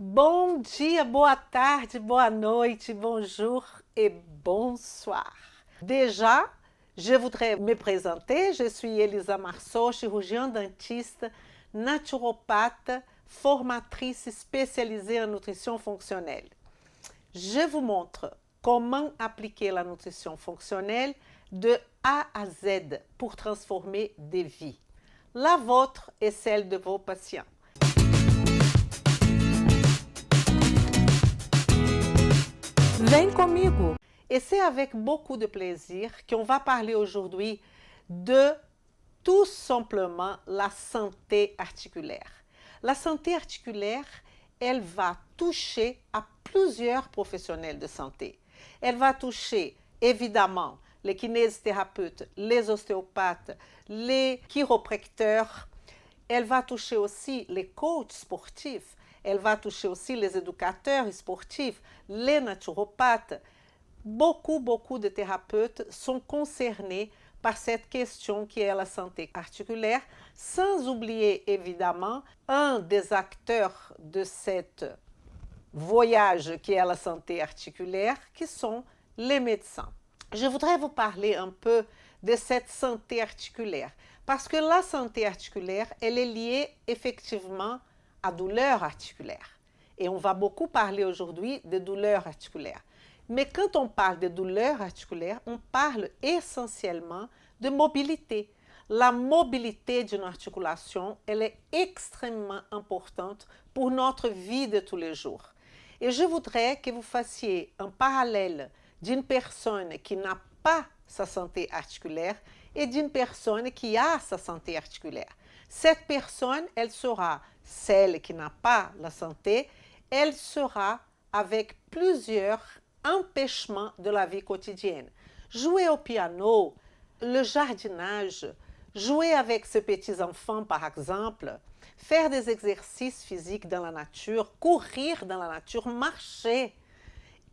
Bom dia, boa tarde, boa noite, bonjour et bonsoir. Déjà, je voudrais me présenter. Je suis Elisa Marceau, chirurgienne dentiste, naturopathe, formatrice spécialisée en nutrition fonctionnelle. Je vous montre comment appliquer la nutrition fonctionnelle de A à Z pour transformer des vies. La vôtre et celle de vos patients. Vem comigo! Et c'est avec beaucoup de plaisir qu'on va parler aujourd'hui de tout simplement la santé articulaire. La santé articulaire, elle va toucher à plusieurs professionnels de santé. Elle va toucher évidemment les kinésithérapeutes, les ostéopathes, les chiropracteurs. Elle va toucher aussi les coachs sportifs. Elle va toucher aussi les éducateurs sportifs, les naturopathes. Beaucoup de thérapeutes sont concernés par cette question qui est la santé articulaire, sans oublier évidemment un des acteurs de cet voyage qui est la santé articulaire, qui sont les médecins. Je voudrais vous parler un peu de cette santé articulaire, parce que la santé articulaire, elle est liée effectivement à douleurs articulaires. Et on va beaucoup parler aujourd'hui de douleurs articulaires. Mais quand on parle de douleurs articulaires, on parle essentiellement de mobilité. La mobilité d'une articulation, elle est extrêmement importante pour notre vie de tous les jours. Et je voudrais que vous fassiez un parallèle d'une personne qui n'a pas sa santé articulaire et d'une personne qui a sa santé articulaire. Cette personne, elle sera celle qui n'a pas la santé, elle sera avec plusieurs empêchements de la vie quotidienne. Jouer au piano, le jardinage, jouer avec ses petits-enfants par exemple, faire des exercices physiques dans la nature, courir dans la nature, marcher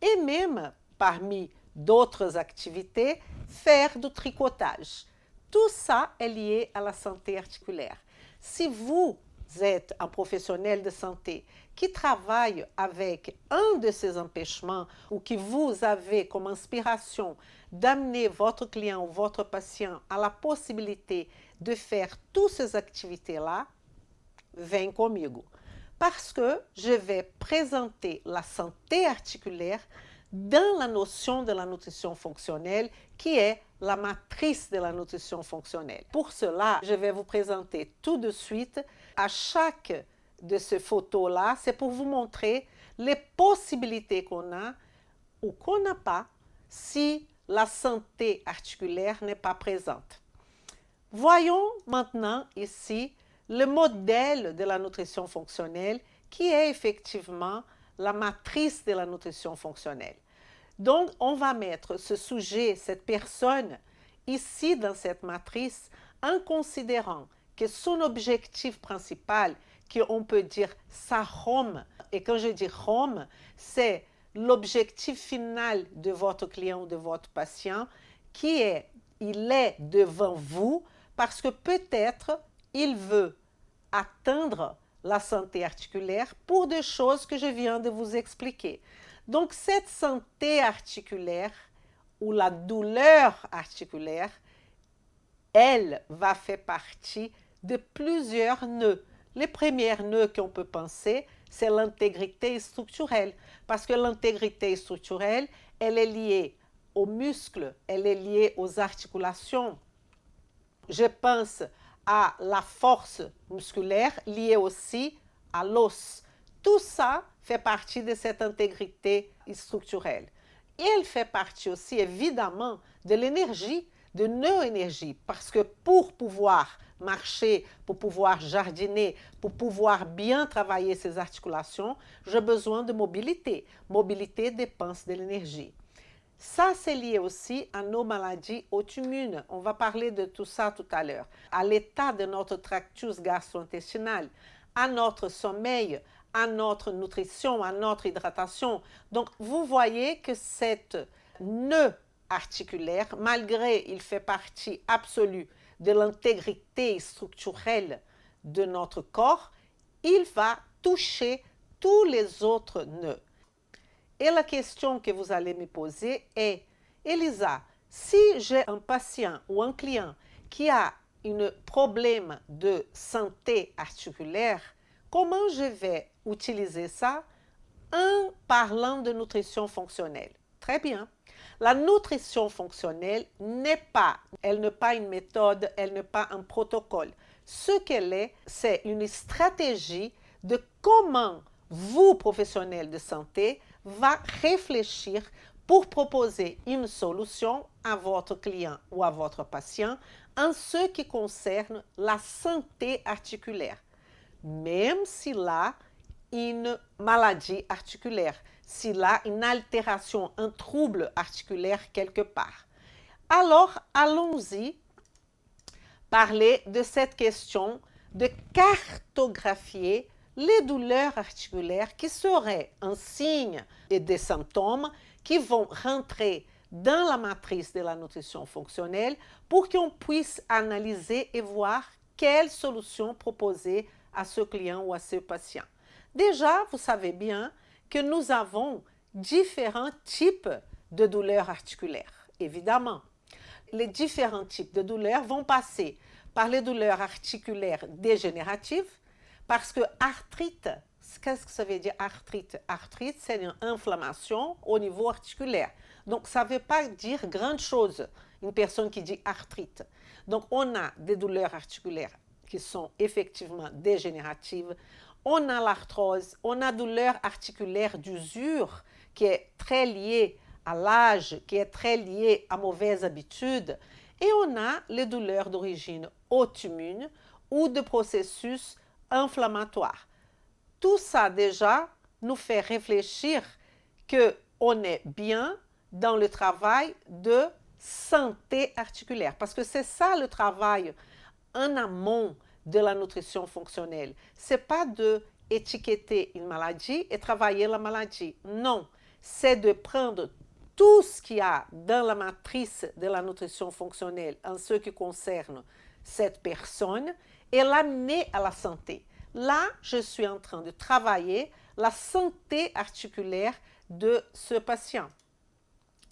et même parmi d'autres activités, faire du tricotage. Tout ça est lié à la santé articulaire. Si vous êtes un professionnel de santé qui travaille avec un de ces empêchements ou que vous avez comme inspiration d'amener votre client ou votre patient à la possibilité de faire toutes ces activités-là, vem comigo. Parce que je vais présenter la santé articulaire dans la notion de la nutrition fonctionnelle qui est la matrice de la nutrition fonctionnelle. Pour cela, je vais vous présenter tout de suite à chaque de ces photos-là, c'est pour vous montrer les possibilités qu'on a ou qu'on n'a pas si la santé articulaire n'est pas présente. Voyons maintenant ici le modèle de la nutrition fonctionnelle qui est effectivement la matrice de la nutrition fonctionnelle. Donc, on va mettre ce sujet, cette personne, ici dans cette matrice, en considérant que son objectif principal, qu'on peut dire sa home, et quand je dis home, c'est l'objectif final de votre client ou de votre patient, qui est, il est devant vous, parce que peut-être il veut atteindre la santé articulaire pour des choses que je viens de vous expliquer. Donc, cette santé articulaire ou la douleur articulaire, elle va faire partie de plusieurs nœuds. Les premiers nœuds qu'on peut penser, c'est l'intégrité structurelle. Parce que l'intégrité structurelle, elle est liée aux muscles, elle est liée aux articulations. Je pense à la force musculaire liée aussi à l'os. Tout ça fait partie de cette intégrité structurelle. Et elle fait partie aussi, évidemment, de l'énergie, de neuroénergie, parce que pour pouvoir marcher, pour pouvoir jardiner, pour pouvoir bien travailler ces articulations, j'ai besoin de mobilité. Mobilité dépense de l'énergie. Ça, c'est lié aussi à nos maladies auto-immunes. On va parler de tout ça tout à l'heure. À l'état de notre tractus gastro-intestinal, à notre sommeil, à notre nutrition, à notre hydratation. Donc, vous voyez que cette nœud articulaire, malgré il fait partie absolue de l'intégrité structurelle de notre corps, il va toucher tous les autres nœuds. Et la question que vous allez me poser est, Elisa, si j'ai un patient ou un client qui a un problème de santé articulaire, comment je vais utiliser ça en parlant de nutrition fonctionnelle? Très bien. La nutrition fonctionnelle elle n'est pas une méthode, elle n'est pas un protocole. Ce qu'elle est, c'est une stratégie de comment vous, professionnels de santé, va réfléchir pour proposer une solution à votre client ou à votre patient en ce qui concerne la santé articulaire, même s'il a une maladie articulaire, s'il a une altération, un trouble articulaire quelque part. Alors, allons-y parler de cette question de cartographier les douleurs articulaires qui seraient un signe et des symptômes qui vont rentrer dans la matrice de la nutrition fonctionnelle pour qu'on puisse analyser et voir quelle solution proposer à ce client ou à ce patient. Déjà, vous savez bien que nous avons différents types de douleurs articulaires, évidemment. Les différents types de douleurs vont passer par les douleurs articulaires dégénératives, parce que arthrite, qu'est-ce que ça veut dire arthrite? Arthrite, c'est une inflammation au niveau articulaire. Donc, ça ne veut pas dire grande chose, une personne qui dit arthrite. Donc, on a des douleurs articulaires qui sont effectivement dégénératives. On a l'arthrose, on a douleur articulaire d'usure qui est très liée à l'âge, qui est très liée à mauvaises habitudes. Et on a les douleurs d'origine auto-immune ou de processus inflammatoires. Tout ça déjà nous fait réfléchir qu'on est bien dans le travail de santé articulaire. Parce que c'est ça le travail en amont de la nutrition fonctionnelle. Ce n'est pas d'étiqueter une maladie et travailler la maladie. Non, c'est de prendre tout ce qu'il y a dans la matrice de la nutrition fonctionnelle en ce qui concerne cette personne et l'amener à la santé. Là, je suis en train de travailler la santé articulaire de ce patient.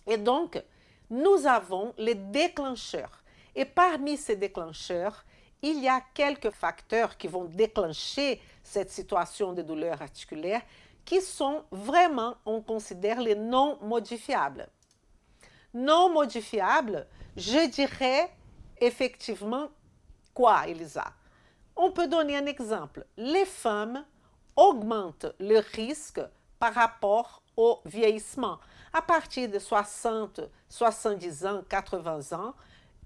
Et donc, nous avons les déclencheurs. Et parmi ces déclencheurs, il y a quelques facteurs qui vont déclencher cette situation de douleur articulaire qui sont vraiment, on considère les non modifiables. Non modifiables, je dirais effectivement quoi, Elisa? On peut donner un exemple. Les femmes augmentent le risque par rapport au vieillissement. À partir de 60, 70 ans, 80 ans,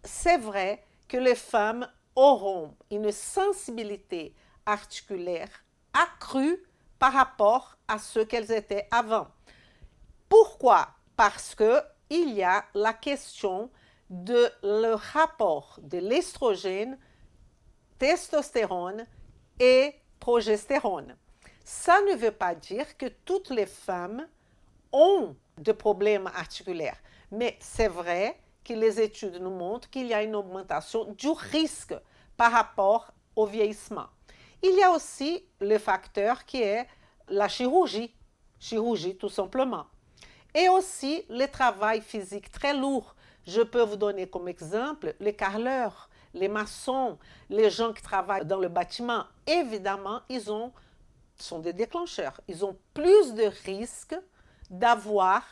c'est vrai que les femmes auront une sensibilité articulaire accrue par rapport à ce qu'elles étaient avant. Pourquoi? Parce qu'il y a la question de le rapport de l'estrogène, testostérone et progestérone. Ça ne veut pas dire que toutes les femmes ont des problèmes articulaires, mais c'est vrai que les études nous montrent qu'il y a une augmentation du risque par rapport au vieillissement. Il y a aussi le facteur qui est la chirurgie tout simplement. Et aussi le travail physique très lourd. Je peux vous donner comme exemple les carreleurs, les maçons, les gens qui travaillent dans le bâtiment. Évidemment, sont des déclencheurs. Ils ont plus de risques d'avoir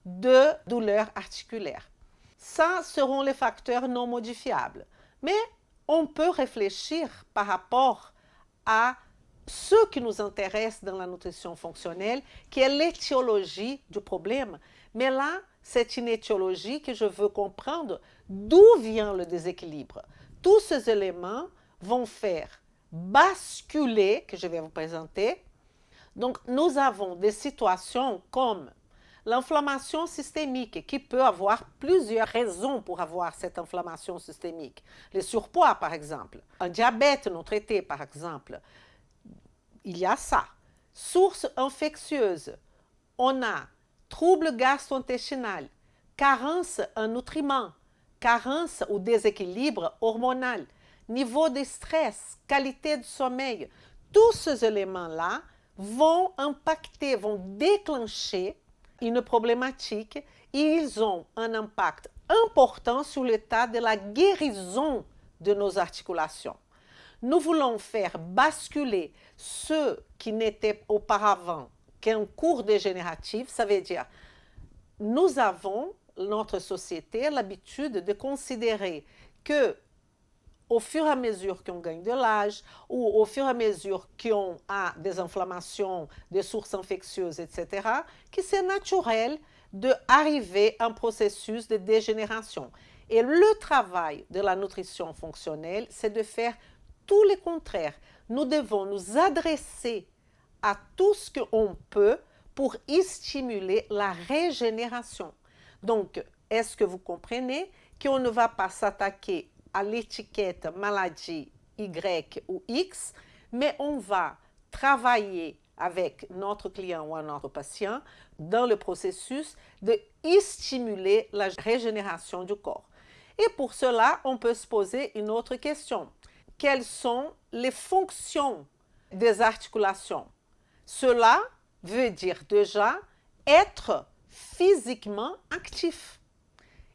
de douleurs articulaires. Ça seront les facteurs non modifiables. Mais on peut réfléchir par rapport à ce qui nous intéresse dans la nutrition fonctionnelle, qui est l'étiologie du problème. Mais là, c'est une étiologie que je veux comprendre d'où vient le déséquilibre. Tous ces éléments vont faire basculer, que je vais vous présenter. Donc, nous avons des situations comme l'inflammation systémique, qui peut avoir plusieurs raisons pour avoir cette inflammation systémique. Le surpoids, par exemple. Un diabète non traité, par exemple. Il y a ça. Source infectieuse. On a trouble gastro-intestinal, carence en nutriments, carence ou déséquilibre hormonal, niveau de stress, qualité du sommeil. Tous ces éléments-là vont impacter, vont déclencher une problématique et ils ont un impact important sur l'état de la guérison de nos articulations. Nous voulons faire basculer ce qui n'était auparavant qu'un cours dégénératif, ça veut dire nous avons, notre société, l'habitude de considérer que au fur et à mesure qu'on gagne de l'âge ou au fur et à mesure qu'on a des inflammations, des sources infectieuses, etc., que c'est naturel d'arriver à un processus de dégénération. Et le travail de la nutrition fonctionnelle, c'est de faire tout le contraire. Nous devons nous adresser à tout ce qu'on peut pour y stimuler la régénération. Donc, est-ce que vous comprenez qu'on ne va pas s'attaquer à l'étiquette maladie Y ou X, mais on va travailler avec notre client ou notre patient dans le processus de stimuler la régénération du corps. Et pour cela, on peut se poser une autre question. Quelles sont les fonctions des articulations? Cela veut dire déjà être physiquement actif.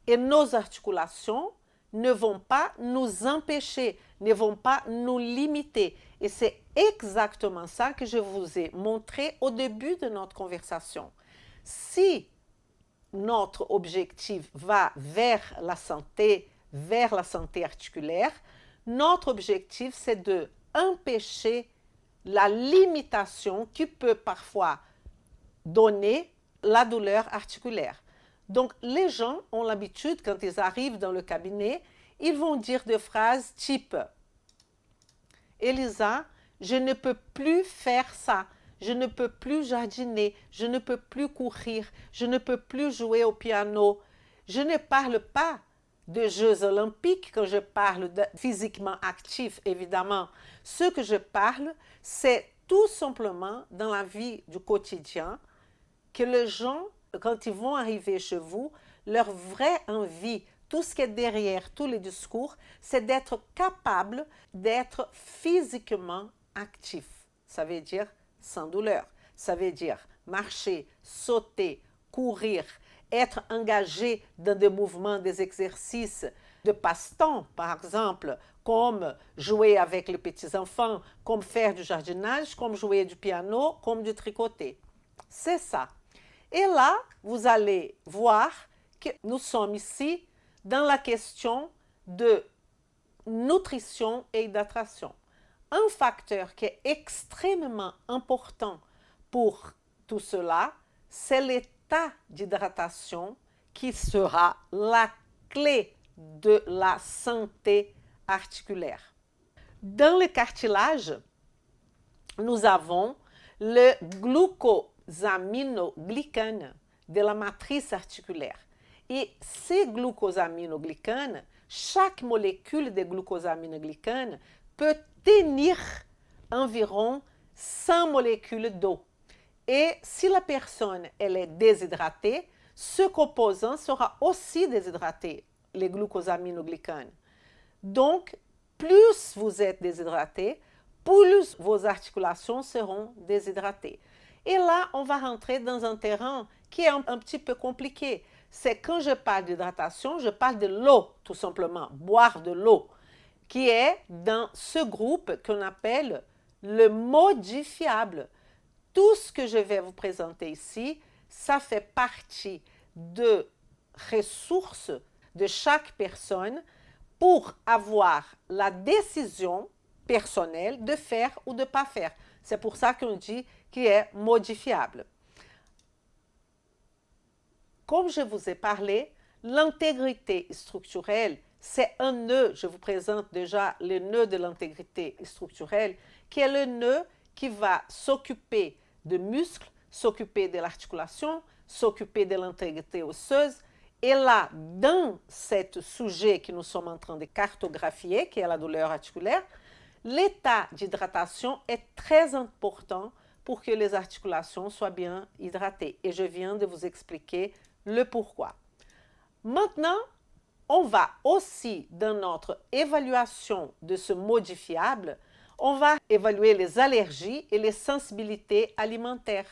Et nos articulations ne vont pas nous empêcher, ne vont pas nous limiter. Et c'est exactement ça que je vous ai montré au début de notre conversation. Si notre objectif va vers la santé articulaire, notre objectif, c'est d'empêcher la limitation qui peut parfois donner la douleur articulaire. Donc, les gens ont l'habitude, quand ils arrivent dans le cabinet, ils vont dire des phrases type « Elisa, je ne peux plus faire ça, je ne peux plus jardiner, je ne peux plus courir, je ne peux plus jouer au piano. » Je ne parle pas de Jeux olympiques quand je parle de physiquement actif, évidemment. Ce que je parle, c'est tout simplement dans la vie du quotidien que les gens, quand ils vont arriver chez vous, leur vraie envie, tout ce qui est derrière tous les discours, c'est d'être capable d'être physiquement actif. Ça veut dire sans douleur. Ça veut dire marcher, sauter, courir, être engagé dans des mouvements, des exercices de passe-temps, par exemple, comme jouer avec les petits-enfants, comme faire du jardinage, comme jouer du piano, comme du tricoter. C'est ça. Et là, vous allez voir que nous sommes ici dans la question de nutrition et hydratation. Un facteur qui est extrêmement important pour tout cela, c'est l'état d'hydratation qui sera la clé de la santé articulaire. Dans le cartilage, nous avons le glucosaminoglycane de la matrice articulaire. Et ces glucosaminoglycanes, chaque molécule de glucosaminoglycane peut tenir environ 100 molécules d'eau. Et si la personne elle est déshydratée, ce composant sera aussi déshydraté, les glucosaminoglycanes. Donc, plus vous êtes déshydraté, plus vos articulations seront déshydratées. Et là, on va rentrer dans un terrain qui est un petit peu compliqué. C'est quand je parle d'hydratation, je parle de l'eau, tout simplement, boire de l'eau, qui est dans ce groupe qu'on appelle le modifiable. Tout ce que je vais vous présenter ici, ça fait partie de ressources de chaque personne pour avoir la décision personnelle de faire ou de ne pas faire. C'est pour ça qu'on dit qu'il est modifiable. Comme je vous ai parlé, l'intégrité structurelle, c'est un nœud. Je vous présente déjà le nœud de l'intégrité structurelle, qui est le nœud qui va s'occuper de muscles, s'occuper de l'articulation, s'occuper de l'intégrité osseuse. Et là, dans ce sujet que nous sommes en train de cartographier, qui est la douleur articulaire, l'état d'hydratation est très important pour que les articulations soient bien hydratées. Et je viens de vous expliquer le pourquoi. Maintenant, on va aussi, dans notre évaluation de ce modifiable, On va évaluer les allergies et les sensibilités alimentaires.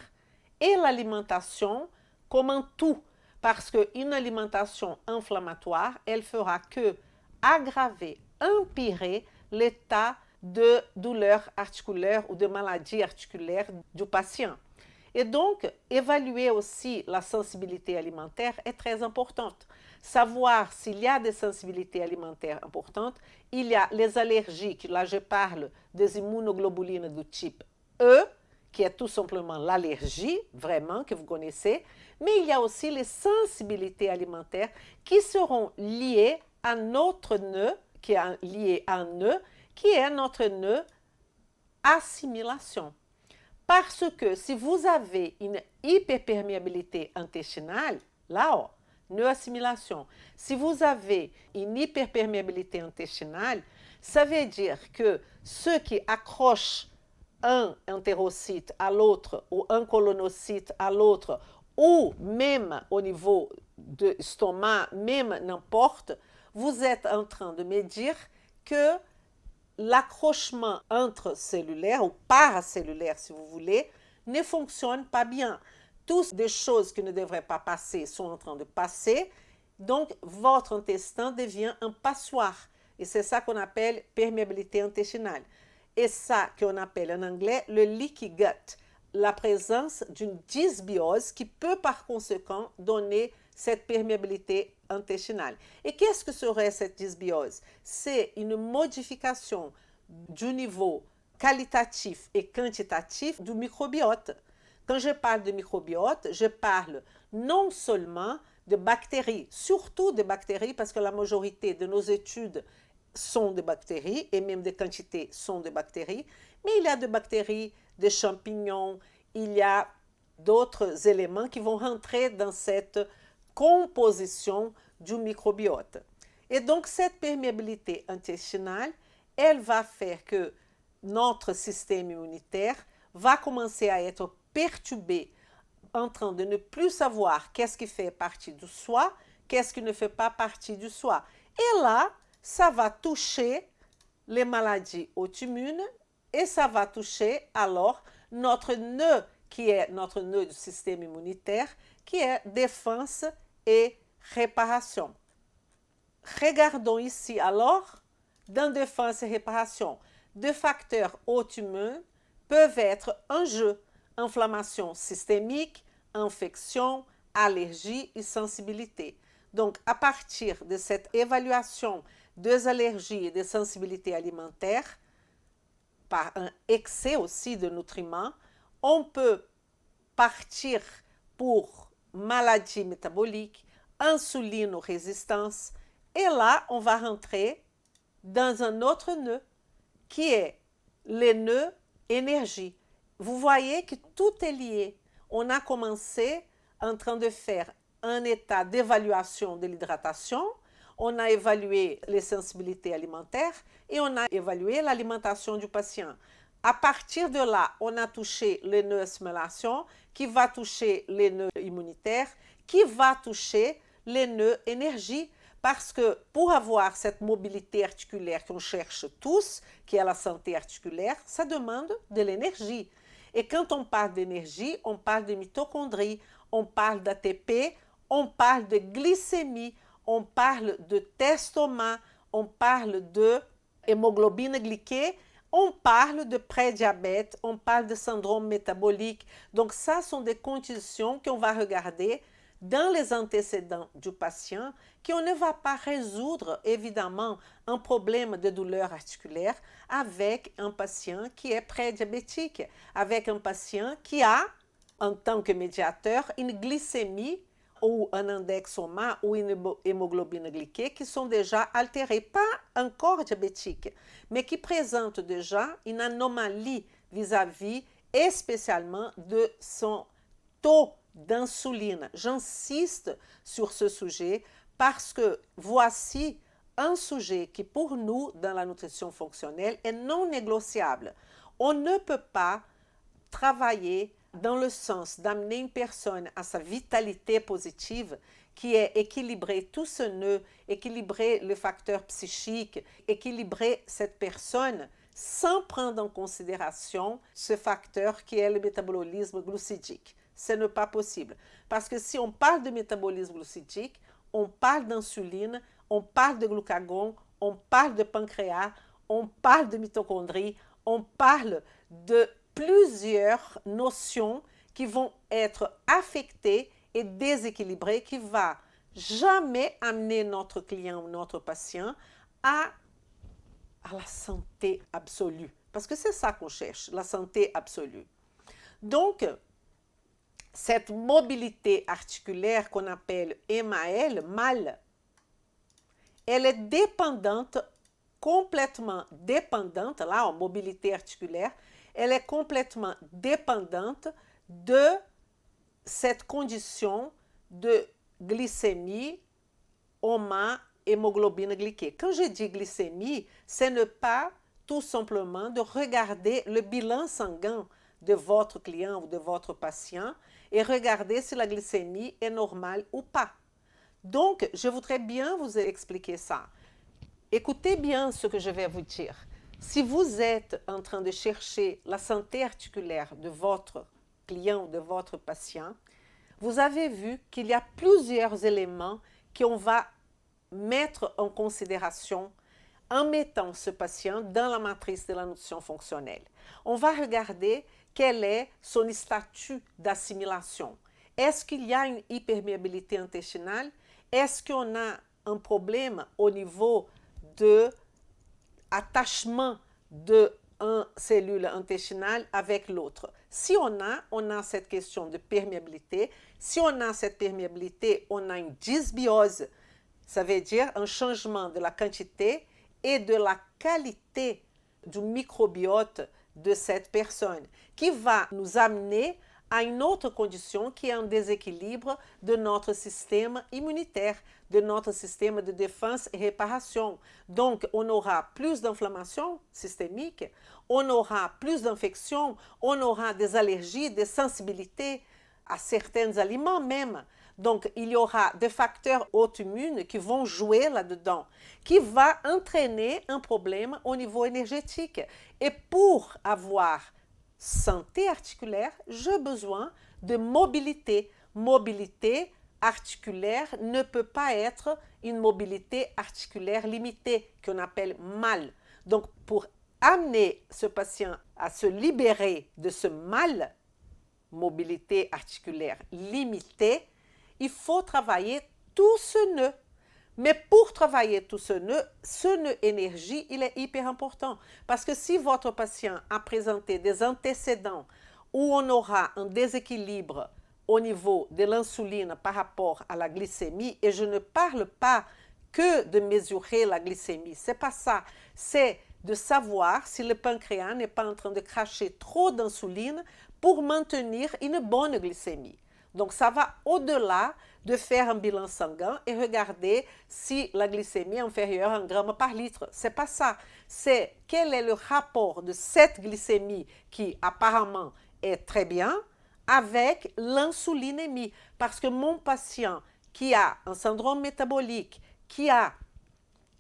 Et l'alimentation comme un tout, parce qu'une alimentation inflammatoire, elle fera que aggraver, empirer l'état de douleur articulaire ou de maladie articulaire du patient. Et donc, évaluer aussi la sensibilité alimentaire est très importante. Savoir s'il y a des sensibilités alimentaires importantes, il y a les allergies, là je parle des immunoglobulines du type E, qui est tout simplement l'allergie, vraiment, que vous connaissez, mais il y a aussi les sensibilités alimentaires qui seront liées à notre nœud, qui est lié à un nœud, qui est notre nœud assimilation. Parce que si vous avez une hyperperméabilité intestinale, là, nœud assimilation, si vous avez une hyperperméabilité intestinale, ça veut dire que ce qui accroche un entérocyte à l'autre ou un colonocyte à l'autre, ou même au niveau de l'estomac, même n'importe, vous êtes en train de me dire que l'accrochement intracellulaire ou paracellulaire, si vous voulez, ne fonctionne pas bien. Toutes des choses qui ne devraient pas passer sont en train de passer, donc votre intestin devient un passoire. Et c'est ça qu'on appelle perméabilité intestinale. Et ça qu'on appelle en anglais le leaky gut, la présence d'une dysbiose qui peut par conséquent donner cette perméabilité intestinale. Et qu'est-ce que serait cette dysbiose? C'est une modification du niveau qualitatif et quantitatif du microbiote. Quand je parle de microbiote, je parle non seulement de bactéries, surtout de bactéries, parce que la majorité de nos études sont des bactéries, et même des quantités sont des bactéries, mais il y a des bactéries, des champignons, il y a d'autres éléments qui vont rentrer dans cette composition du microbiote. Et donc, cette perméabilité intestinale, elle va faire que notre système immunitaire va commencer à être perturbé, en train de ne plus savoir qu'est-ce qui fait partie du soi, qu'est-ce qui ne fait pas partie du soi. Et là, ça va toucher les maladies auto-immunes et ça va toucher alors notre nœud, qui est notre nœud du système immunitaire, qui est défense et réparation. Regardons ici alors, dans défense et réparation, deux facteurs auto-immunes peuvent être en jeu: inflammation systémique, infection, allergie et sensibilité. Donc, à partir de cette évaluation des allergies et des sensibilités alimentaires, par un excès aussi de nutriments, on peut partir pour maladie métabolique, insulinorésistance, et là, on va rentrer dans un autre nœud, qui est le nœud énergie. Vous voyez que tout est lié. On a commencé en train de faire un état d'évaluation de l'hydratation, on a évalué les sensibilités alimentaires et on a évalué l'alimentation du patient. À partir de là, on a touché le nœud assimilation, qui va toucher les nœuds immunitaires, qui va toucher les nœuds énergie, parce que pour avoir cette mobilité articulaire qu'on cherche tous, qui est la santé articulaire, ça demande de l'énergie. Et quand on parle d'énergie, on parle de mitochondries, on parle d'ATP, on parle de glycémie, on parle de testoma, on parle de hémoglobine glyquée, on parle de prédiabète, on parle de syndrome métabolique. Donc ça sont des conditions qu'on va regarder dans les antécédents du patient, qu'on ne va pas résoudre évidemment un problème de douleur articulaire avec un patient qui est prédiabétique, avec un patient qui a, en tant que médiateur, une glycémie ou un indexoma ou une hémoglobine glyquée qui sont déjà altérés, pas encore diabétiques, mais qui présentent déjà une anomalie vis-à-vis et spécialement de son taux d'insuline. J'insiste sur ce sujet parce que voici un sujet qui pour nous, dans la nutrition fonctionnelle, est non négociable. On ne peut pas travailler dans le sens d'amener une personne à sa vitalité positive, qui est équilibrer tout ce nœud, équilibrer le facteur psychique, équilibrer cette personne sans prendre en considération ce facteur qui est le métabolisme glucidique. Ce n'est pas possible. Parce que si on parle de métabolisme glucidique, on parle d'insuline, on parle de glucagon, on parle de pancréas, on parle de mitochondries, on parle de plusieurs notions qui vont être affectées et déséquilibrées, qui ne va jamais amener notre client ou notre patient à la santé absolue. Parce que c'est ça qu'on cherche, la santé absolue. Donc, cette mobilité articulaire qu'on appelle MAL, elle est dépendante, complètement dépendante, là en mobilité articulaire, elle est complètement dépendante de cette condition de glycémie, HOMA, hémoglobine glyquée. Quand je dis glycémie, ce n'est pas tout simplement de regarder le bilan sanguin de votre client ou de votre patient et regarder si la glycémie est normale ou pas. Donc, je voudrais bien vous expliquer ça. Écoutez bien ce que je vais vous dire. Si vous êtes en train de chercher la santé articulaire de votre client ou de votre patient, vous avez vu qu'il y a plusieurs éléments qu'on va mettre en considération en mettant ce patient dans la matrice de la nutrition fonctionnelle. On va regarder quel est son statut d'assimilation. Est-ce qu'il y a une hyperméabilité intestinale? Est-ce qu'on a un problème au niveau de attachement d'une cellule intestinale avec l'autre? Si on a cette question de perméabilité. Si on a cette perméabilité, on a une dysbiose. Ça veut dire un changement de la quantité et de la qualité du microbiote de cette personne qui va nous amener à une autre condition qui est un déséquilibre de notre système immunitaire, de notre système de défense et réparation. Donc, on aura plus d'inflammation systémique, on aura plus d'infections, on aura des allergies, des sensibilités à certains aliments même. Donc, il y aura des facteurs auto-immunes qui vont jouer là-dedans, qui va entraîner un problème au niveau énergétique. Et pour avoir santé articulaire, j'ai besoin de mobilité. Mobilité articulaire ne peut pas être une mobilité articulaire limitée, qu'on appelle MAL. Donc, pour amener ce patient à se libérer de ce MAL, mobilité articulaire limitée, il faut travailler tout ce nœud. Mais pour travailler tout ce nœud énergie, il est hyper important. Parce que si votre patient a présenté des antécédents où on aura un déséquilibre au niveau de l'insuline par rapport à la glycémie, et je ne parle pas que de mesurer la glycémie, c'est pas ça. C'est de savoir si le pancréas n'est pas en train de cracher trop d'insuline pour maintenir une bonne glycémie. Donc, ça va au-delà de faire un bilan sanguin et regarder si la glycémie est inférieure à 1 gramme par litre. Ce n'est pas ça. C'est quel est le rapport de cette glycémie qui apparemment est très bien avec l'insulinémie. Parce que mon patient qui a un syndrome métabolique, qui a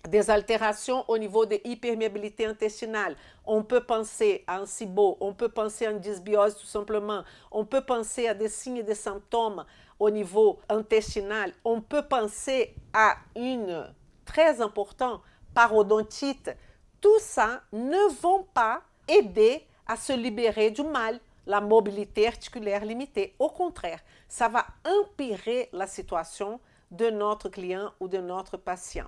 des altérations au niveau de l'hyperméabilité intestinale. On peut penser à un SIBO, on peut penser à une dysbiose tout simplement, on peut penser à des signes et des symptômes au niveau intestinal, on peut penser à une, très important, parodontite. Tout ça ne vont pas aider à se libérer du mal, la mobilité articulaire limitée. Au contraire, ça va empirer la situation de notre client ou de notre patient.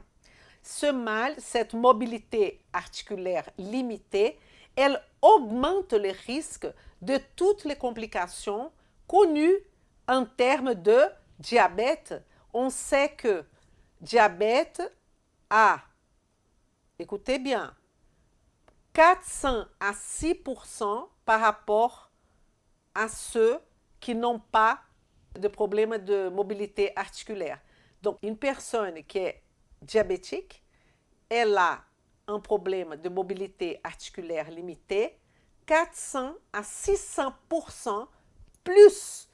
Ce mal, cette mobilité articulaire limitée, elle augmente le risque de toutes les complications connues en termes de diabète. On sait que diabète a, écoutez bien, 400 à 6% par rapport à ceux qui n'ont pas de problème de mobilité articulaire. Donc, une personne qui est diabétique, elle a un problème de mobilité articulaire limitée 400 à 600% plus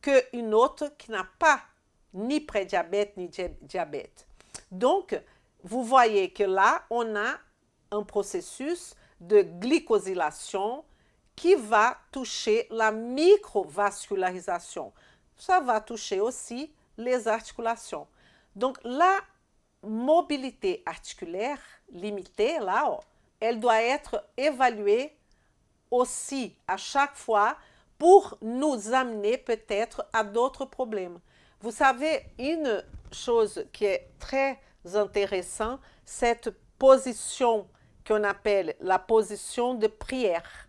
qu'une autre qui n'a pas ni prédiabète ni diabète. Donc, vous voyez que là, on a un processus de glycosylation qui va toucher la microvascularisation. Ça va toucher aussi les articulations. Donc, la mobilité articulaire limitée, là, elle doit être évaluée aussi à chaque fois pour nous amener peut-être à d'autres problèmes. Vous savez, une chose qui est très intéressante, cette position qu'on appelle la position de prière.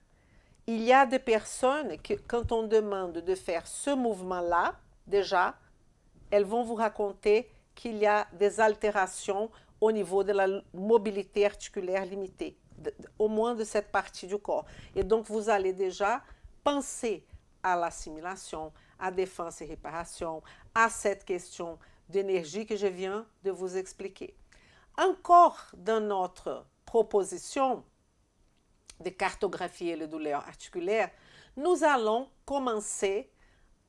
Il y a des personnes que, quand on demande de faire ce mouvement-là, déjà, elles vont vous raconter qu'il y a des altérations au niveau de la mobilité articulaire limitée, au moins de cette partie du corps. Et donc, vous allez déjà penser à l'assimilation, à défense et réparation, à cette question d'énergie que je viens de vous expliquer. Encore dans notre proposition de cartographier les douleurs articulaires, nous allons commencer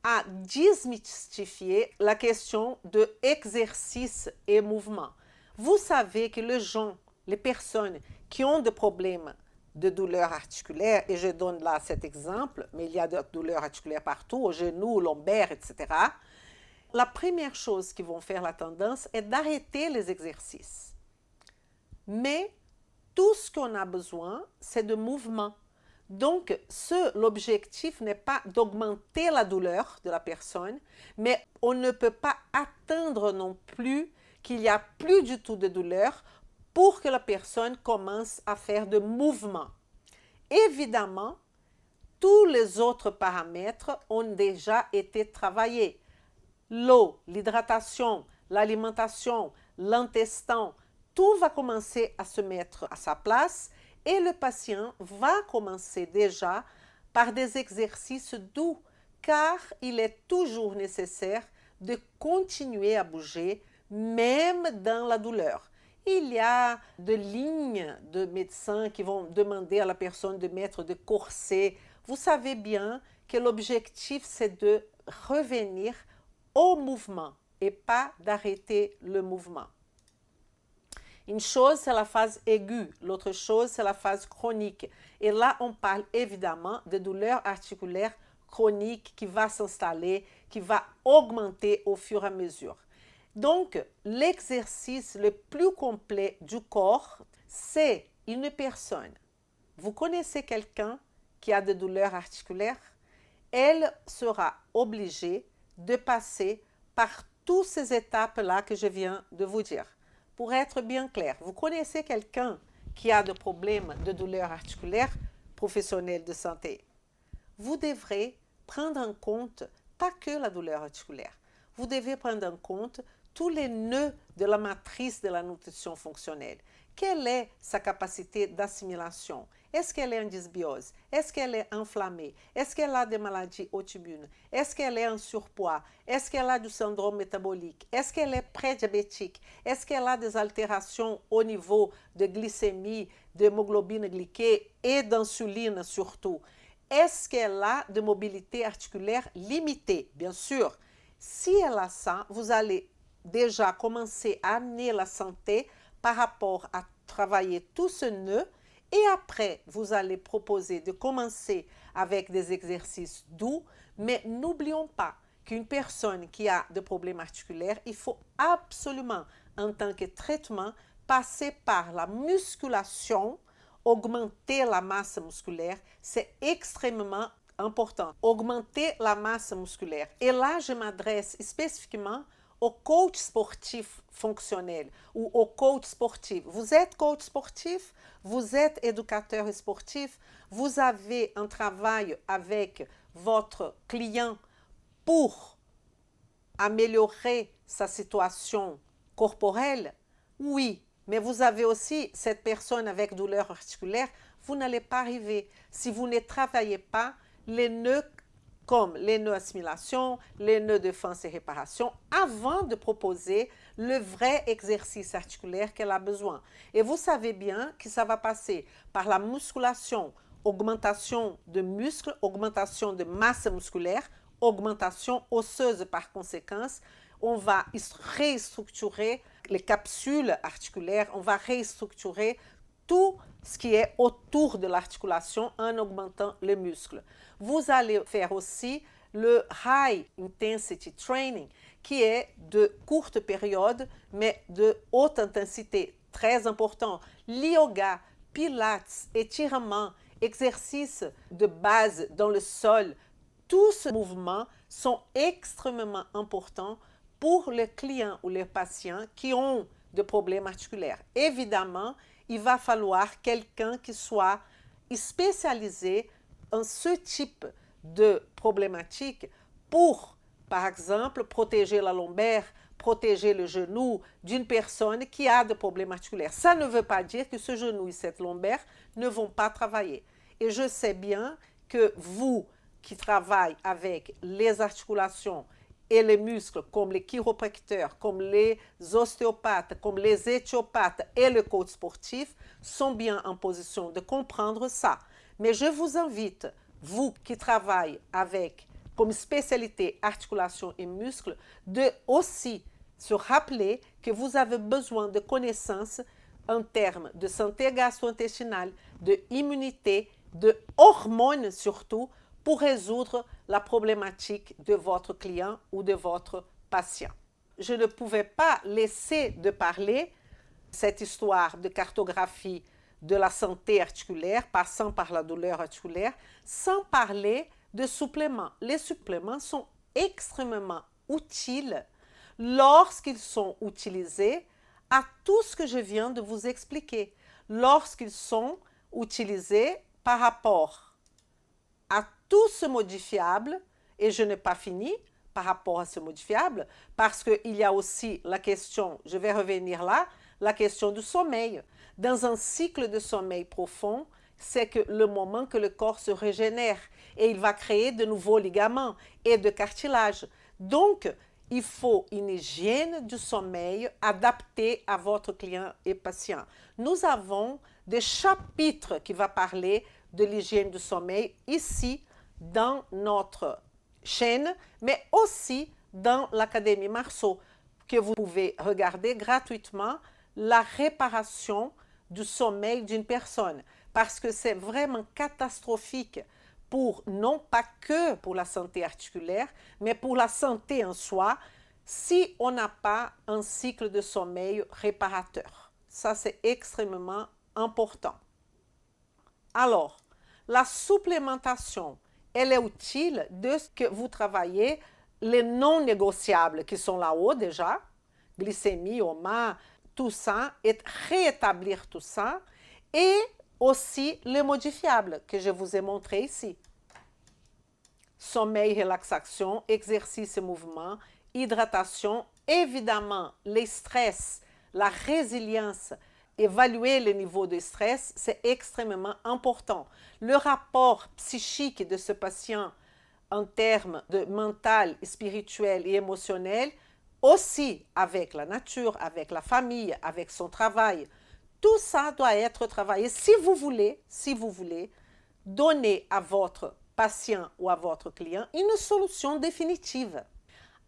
à démystifier la question de exercice et mouvement. Vous savez que les personnes qui ont des problèmes de douleurs articulaires, et je donne là cet exemple, mais il y a des douleurs articulaires partout, au genou, lombaire, etc. La première chose qui vont faire la tendance est d'arrêter les exercices. Mais tout ce qu'on a besoin, c'est de mouvement. Donc, l'objectif n'est pas d'augmenter la douleur de la personne, mais on ne peut pas atteindre non plus qu'il n'y a plus du tout de douleur pour que la personne commence à faire de mouvement. Évidemment, tous les autres paramètres ont déjà été travaillés. L'eau, l'hydratation, l'alimentation, l'intestin, tout va commencer à se mettre à sa place et le patient va commencer déjà par des exercices doux, car il est toujours nécessaire de continuer à bouger, même dans la douleur. Il y a des lignes de médecins qui vont demander à la personne de mettre des corsets. Vous savez bien que l'objectif, c'est de revenir au mouvement et pas d'arrêter le mouvement. Une chose, c'est la phase aiguë. L'autre chose, c'est la phase chronique. Et là, on parle évidemment de douleurs articulaires chroniques qui va s'installer, qui va augmenter au fur et à mesure. Donc, l'exercice le plus complet du corps, c'est une personne. Vous connaissez quelqu'un qui a des douleurs articulaires? Elle sera obligée de passer par toutes ces étapes-là que je viens de vous dire. Pour être bien clair, vous connaissez quelqu'un qui a des problèmes de douleurs articulaires, professionnel de santé. Vous devrez prendre en compte pas que la douleur articulaire. Vous devez prendre en compte tous les nœuds de la matrice de la nutrition fonctionnelle. Quelle est sa capacité d'assimilation? Est-ce qu'elle est en dysbiose? Est-ce qu'elle est inflammée? Est-ce qu'elle a des maladies auto-immunes? Est-ce qu'elle est en surpoids? Est-ce qu'elle a du syndrome métabolique? Est-ce qu'elle est prédiabétique? Est-ce qu'elle a des altérations au niveau de glycémie, d'hémoglobine glyquée et d'insuline surtout? Est-ce qu'elle a de mobilité articulaire limitée? Bien sûr, si elle a ça, vous allez déjà commencer à amener la santé par rapport à travailler tout ce nœud et après, vous allez proposer de commencer avec des exercices doux, mais n'oublions pas qu'une personne qui a des problèmes articulaires, il faut absolument, en tant que traitement, passer par la musculation, augmenter la masse musculaire, c'est extrêmement important. Augmenter la masse musculaire. Et là, je m'adresse spécifiquement au coach sportif fonctionnel ou au coach sportif. Vous êtes coach sportif, vous êtes éducateur sportif, vous avez un travail avec votre client pour améliorer sa situation corporelle. Oui, mais vous avez aussi cette personne avec douleur articulaire, vous n'allez pas arriver si vous ne travaillez pas les nœuds comme les nœuds assimilation, les nœuds défense et réparation, avant de proposer le vrai exercice articulaire qu'elle a besoin. Et vous savez bien que ça va passer par la musculation, augmentation de muscles, augmentation de masse musculaire, augmentation osseuse par conséquence. On va réstructurer les capsules articulaires, on va réstructurer tout ce qui est autour de l'articulation en augmentant les muscles. Vous allez faire aussi le High Intensity Training, qui est de courte période, mais de haute intensité, très important. Yoga, pilates, étirements, exercices de base dans le sol, tous ces mouvements sont extrêmement importants pour les clients ou les patients qui ont des problèmes articulaires. Évidemment, il va falloir quelqu'un qui soit spécialisé en ce type de problématique pour, par exemple, protéger la lombaire, protéger le genou d'une personne qui a des problèmes articulaires. Ça ne veut pas dire que ce genou et cette lombaire ne vont pas travailler. Et je sais bien que vous qui travaillez avec les articulations et les muscles, comme les chiropracteurs, comme les ostéopathes, comme les éthiopathes et le coach sportif, sont bien en position de comprendre ça. Mais je vous invite, vous qui travaillez avec comme spécialité articulation et muscles, de aussi se rappeler que vous avez besoin de connaissances en termes de santé gastro-intestinale, de immunité, de hormones surtout, pour résoudre la problématique de votre client ou de votre patient. Je ne pouvais pas laisser de parler cette histoire de cartographie de la santé articulaire, passant par la douleur articulaire, sans parler de suppléments. Les suppléments sont extrêmement utiles lorsqu'ils sont utilisés à tout ce que je viens de vous expliquer. Lorsqu'ils sont utilisés par rapport à tout ce modifiable, et je n'ai pas fini par rapport à ce modifiable, parce qu'il y a aussi la question, je vais revenir là, la question du sommeil. Dans un cycle de sommeil profond, c'est que le moment que le corps se régénère et il va créer de nouveaux ligaments et de cartilage. Donc, il faut une hygiène du sommeil adaptée à votre client et patient. Nous avons des chapitres qui vont parler de l'hygiène du sommeil ici dans notre chaîne, mais aussi dans l'Académie Marceau, que vous pouvez regarder gratuitement la réparation du sommeil d'une personne, parce que c'est vraiment catastrophique pour, non pas que pour la santé articulaire, mais pour la santé en soi, si on n'a pas un cycle de sommeil réparateur. Ça, c'est extrêmement important. Alors, la supplémentation, elle est utile de ce que vous travaillez, les non négociables qui sont là-haut déjà, glycémie, OMA, tout ça, et rétablir tout ça, et aussi les modifiables que je vous ai montré ici. Sommeil, relaxation, exercice et mouvement, hydratation, évidemment, les stress, la résilience, évaluer le niveau de stress, c'est extrêmement important. Le rapport psychique de ce patient en termes de mental, spirituel et émotionnel, aussi avec la nature, avec la famille, avec son travail, tout ça doit être travaillé. Si vous voulez donner à votre patient ou à votre client une solution définitive.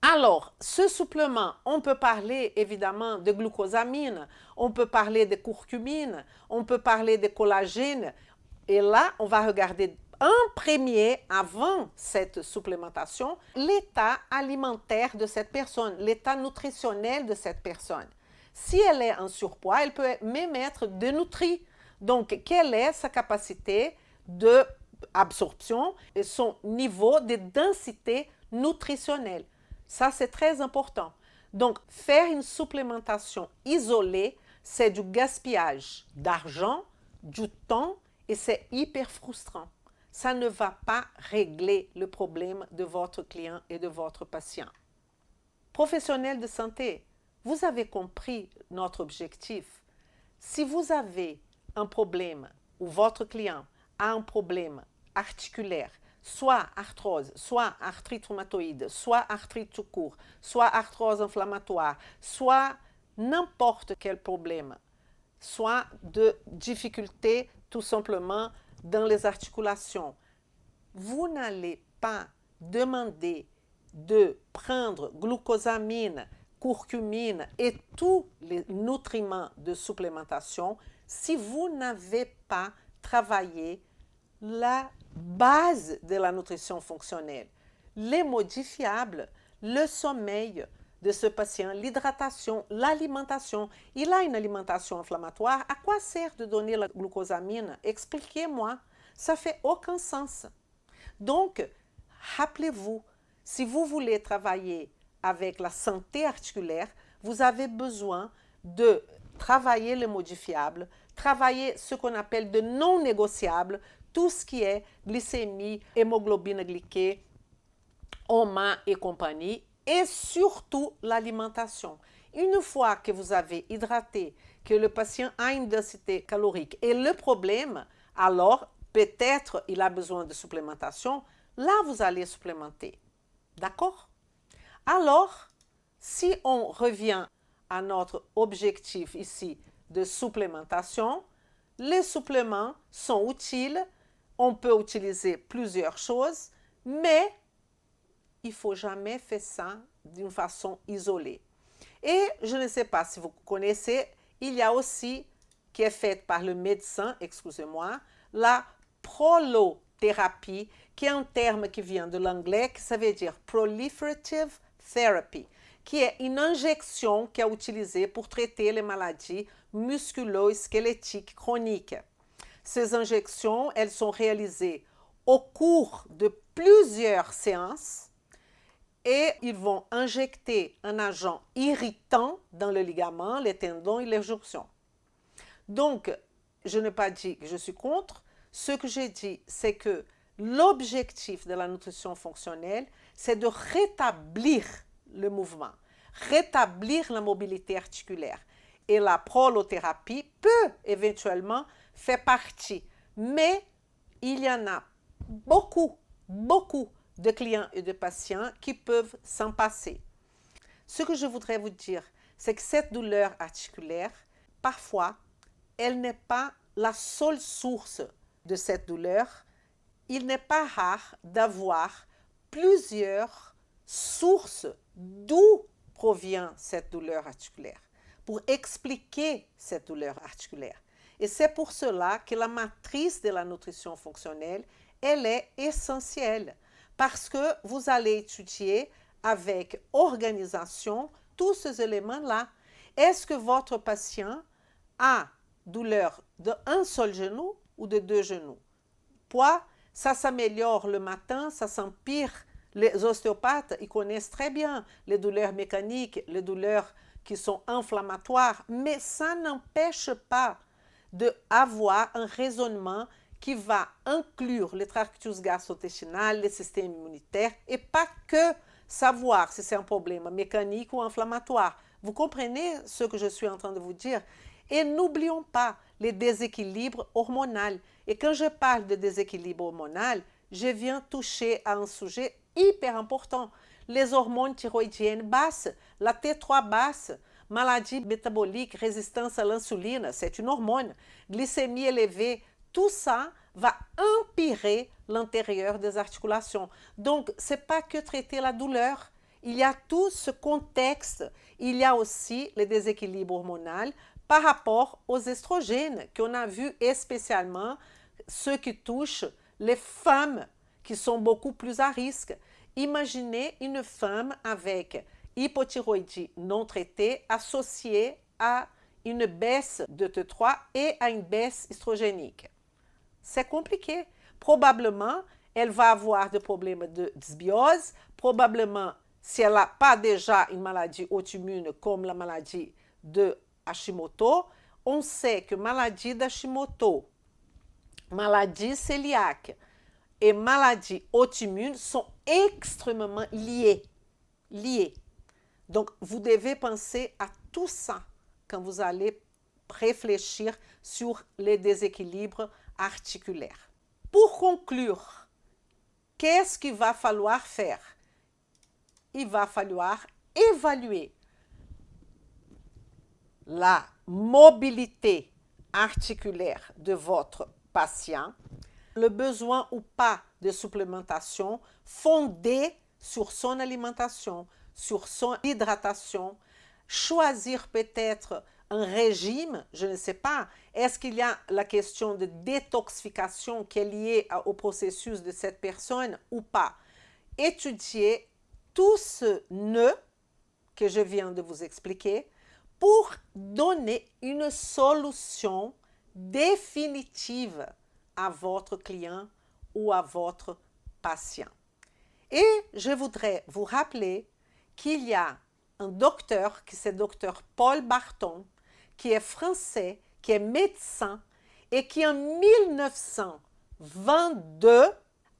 Alors, ce supplément, on peut parler évidemment de glucosamine, on peut parler de curcumine, on peut parler de collagène. Et là, on va regarder en premier, avant cette supplémentation, l'état alimentaire de cette personne, l'état nutritionnel de cette personne. Si elle est en surpoids, elle peut même être dénutrie. Donc, quelle est sa capacité d'absorption et son niveau de densité nutritionnelle? Ça, c'est très important. Donc, faire une supplémentation isolée, c'est du gaspillage d'argent, du temps, et c'est hyper frustrant. Ça ne va pas régler le problème de votre client et de votre patient. Professionnels de santé, vous avez compris notre objectif. Si vous avez un problème ou votre client a un problème articulaire, soit arthrose, soit arthrite rhumatoïde, soit arthrite tout court, soit arthrose inflammatoire, soit n'importe quel problème, soit de difficultés tout simplement dans les articulations, vous n'allez pas demander de prendre glucosamine, curcumine et tous les nutriments de supplémentation si vous n'avez pas travaillé la base de la nutrition fonctionnelle, les modifiables, le sommeil de ce patient, l'hydratation, l'alimentation. Il a une alimentation inflammatoire. À quoi sert de donner la glucosamine? Expliquez-moi. Ça fait aucun sens. Donc, rappelez-vous, si vous voulez travailler avec la santé articulaire, vous avez besoin de travailler les modifiables, travailler ce qu'on appelle de non négociables, tout ce qui est glycémie, hémoglobine glyquée, OMA et compagnie, et surtout l'alimentation. Une fois que vous avez hydraté, que le patient a une densité calorique et le problème, alors peut-être il a besoin de supplémentation, là vous allez supplémenter. D'accord? Alors, si on revient à notre objectif ici de supplémentation, les suppléments sont utiles, on peut utiliser plusieurs choses, mais il ne faut jamais faire ça d'une façon isolée. Et je ne sais pas si vous connaissez, il y a aussi, qui est faite par le médecin, excusez-moi, la prolothérapie, qui est un terme qui vient de l'anglais, qui ça veut dire proliferative therapy, qui est une injection qui est utilisée pour traiter les maladies musculo-squelettiques chroniques. Ces injections, elles sont réalisées au cours de plusieurs séances et ils vont injecter un agent irritant dans le ligament, les tendons et les jonctions. Donc, je n'ai pas dit que je suis contre. Ce que j'ai dit, c'est que l'objectif de la nutrition fonctionnelle, c'est de rétablir le mouvement, rétablir la mobilité articulaire. Et la prolothérapie peut éventuellement faire partie. Mais il y en a beaucoup de clients et de patients qui peuvent s'en passer. Ce que je voudrais vous dire, c'est que cette douleur articulaire, parfois, elle n'est pas la seule source de cette douleur. Il n'est pas rare d'avoir plusieurs sources d'où provient cette douleur articulaire, pour expliquer cette douleur articulaire. Et c'est pour cela que la matrice de la nutrition fonctionnelle, elle est essentielle, parce que vous allez étudier avec organisation tous ces éléments-là. Est-ce que votre patient a douleur d'un seul genou ou de deux genoux? Poids, ça s'améliore le matin, ça s'empire. Les ostéopathes, ils connaissent très bien les douleurs mécaniques, les douleurs qui sont inflammatoires, mais ça n'empêche pas d'avoir un raisonnement qui va inclure le tractus gastro-intestinal, le système immunitaire, et pas que savoir si c'est un problème mécanique ou inflammatoire. Vous comprenez ce que je suis en train de vous dire? Et n'oublions pas les déséquilibres hormonaux. Et quand je parle de déséquilibre hormonal, je viens toucher à un sujet hyper important. Les hormones thyroïdiennes basses, la T3 basse, maladie métabolique, résistance à l'insuline, c'est une hormone, glycémie élevée, tout ça va empirer l'intérieur des articulations. Donc, ce n'est pas que traiter la douleur. Il y a tout ce contexte. Il y a aussi le déséquilibre hormonal par rapport aux estrogènes qu'on a vu, et spécialement ceux qui touchent les femmes qui sont beaucoup plus à risque. Imaginez une femme avec hypothyroïdie non traitée associée à une baisse de T3 et à une baisse estrogénique. C'est compliqué. Probablement, elle va avoir des problèmes de dysbiose. Probablement, si elle n'a pas déjà une maladie auto-immune comme la maladie de Hashimoto, on sait que maladie d'Hashimoto, maladie cœliaque et maladie auto-immune sont extrêmement liées. Donc, vous devez penser à tout ça quand vous allez réfléchir sur les déséquilibres articulaires. Pour conclure, qu'est-ce qu'il va falloir faire? Il va falloir évaluer la mobilité articulaire de votre patient, le besoin ou pas de supplémentation fondé sur son alimentation, sur son hydratation, choisir peut-être un régime, je ne sais pas. Est-ce qu'il y a la question de détoxification qui est liée au processus de cette personne ou pas? Étudiez tout ce nœud que je viens de vous expliquer pour donner une solution définitive à votre client ou à votre patient. Et je voudrais vous rappeler qu'il y a un docteur, qui c'est docteur Paul Barton, qui est français, qui est médecin et qui en 1922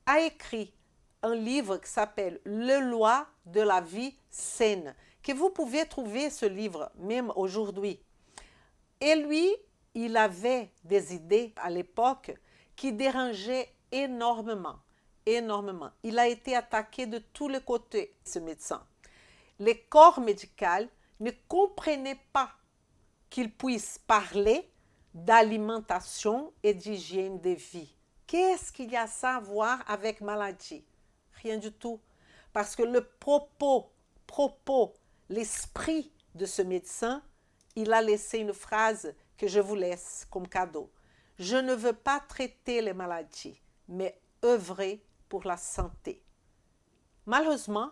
a écrit un livre qui s'appelle Les lois de la vie saine, que vous pouvez trouver ce livre même aujourd'hui. Et lui, il avait des idées à l'époque qui dérangeaient énormément, énormément. Il a été attaqué de tous les côtés, ce médecin. Les corps médicaux ne comprenaient pas qu'il puisse parler d'alimentation et d'hygiène de vie. Qu'est-ce qu'il y a ça à voir avec maladie? Rien du tout. Parce que le propos, l'esprit de ce médecin, il a laissé une phrase que je vous laisse comme cadeau. Je ne veux pas traiter les maladies, mais œuvrer pour la santé. Malheureusement,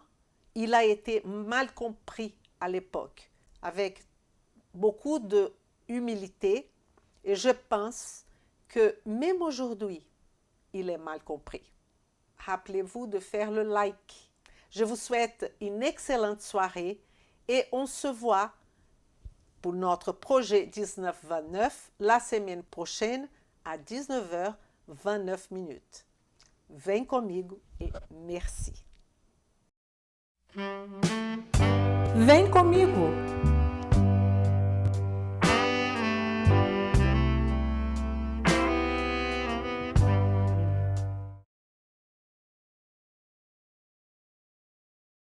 il a été mal compris à l'époque, avec beaucoup d'humilité, et je pense que même aujourd'hui, il est mal compris. Rappelez-vous de faire le like. Je vous souhaite une excellente soirée et on se voit pour notre projet 1929 la semaine prochaine à 19h29. Vem comigo e merci. Vem comigo!